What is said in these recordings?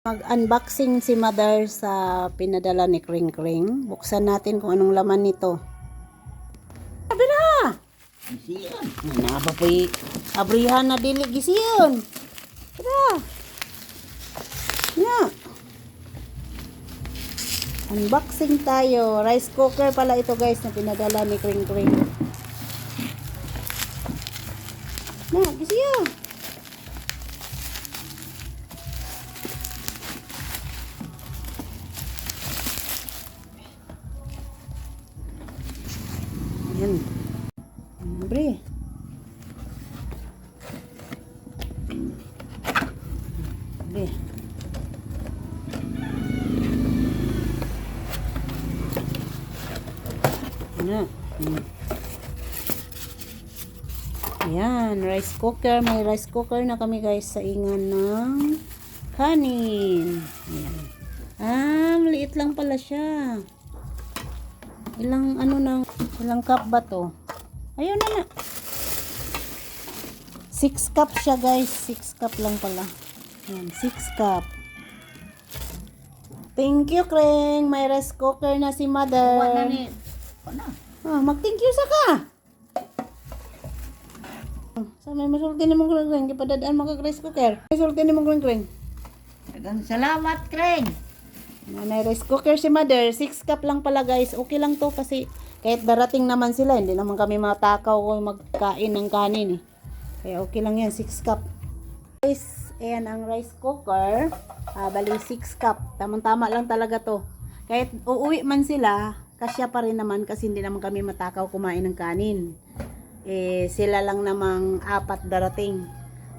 Mag-unboxing si Mother sa pinadala ni Kring Kring. Buksan natin kung anong laman nito. Sabi na! Gisiyan. Napa po'y abrihan na dili gisiyon. Tara! Na! Unboxing tayo. Rice cooker pala ito guys na pinadala ni Kring Kring. Na, gisiyon! Yan. Abre. Abre. Ano? Ayan, rice cooker. May rice cooker na kami guys sa ingan ng kanin. Ayan. Maliit lang pala siya. Ilang cup ba to? Ayun na. 6 cup siya guys. 6 cup lang pala. Ayan, 6 cup. Thank you, Kring. May rice cooker na si Mother. Mag-thank you sa ka. Sa may masulti ni mong Kring. Kipadadaan makag-rice cooker. Masulti ni mong Kring. Salamat, Kring. May rice cooker si Mother. 6 cup lang pala guys. Okay lang to kasi kahit darating naman sila, hindi naman kami matakaw kung magkain ng kanin eh. Kaya okay lang yan, 6 cup. Guys, ayan ang rice cooker. Bali 6 cup. Tamang-tama lang talaga to. Kahit uuwi man sila, kasya pa rin naman kasi hindi naman kami matakaw kumain ng kanin. Sila lang namang 4 darating.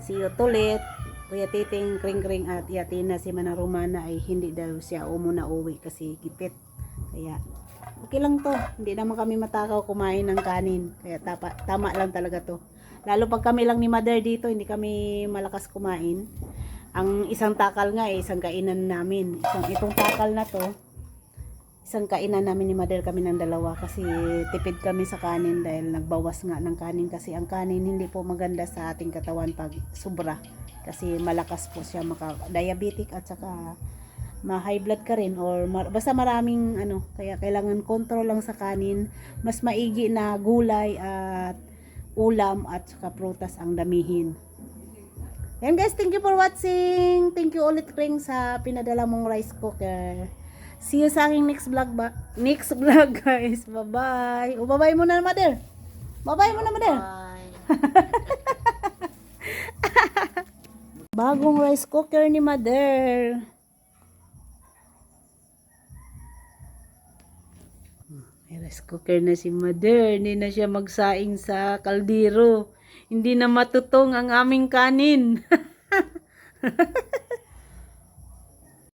Si Utulit, Kuya Titing, Kring Kring at Yatina, si Manang Romana ay hindi daw siya muna uwi kasi gipit. Kaya okay lang to. Hindi naman kami matakaw kumain ng kanin. Kaya tama lang talaga to. Lalo pag kami lang ni Mother dito, hindi kami malakas kumain. Ang isang takal nga isang kainan namin. Itong takal na to, isang kainan namin ni Mother kami ng dalawa kasi tipid kami sa kanin dahil nagbawas nga ng kanin kasi ang kanin hindi po maganda sa ating katawan pag sobra. Kasi malakas po siya maka-diabetic at saka ma-high blood ka rin or basta maraming kaya kailangan control lang sa kanin. Mas maigi na gulay at ulam at saka prutas ang damihin. Yan guys, thank you for watching. Thank you ulit Kring sa pinadala mong rice cooker. See you sa aking next vlog guys. Bye-bye. Bye-bye muna Mother. Bye-bye muna Mother. Bagong rice cooker ni Mother. May rice cooker na si Mother. Hindi na siya magsaing sa kaldero. Hindi na matutong ang aming kanin.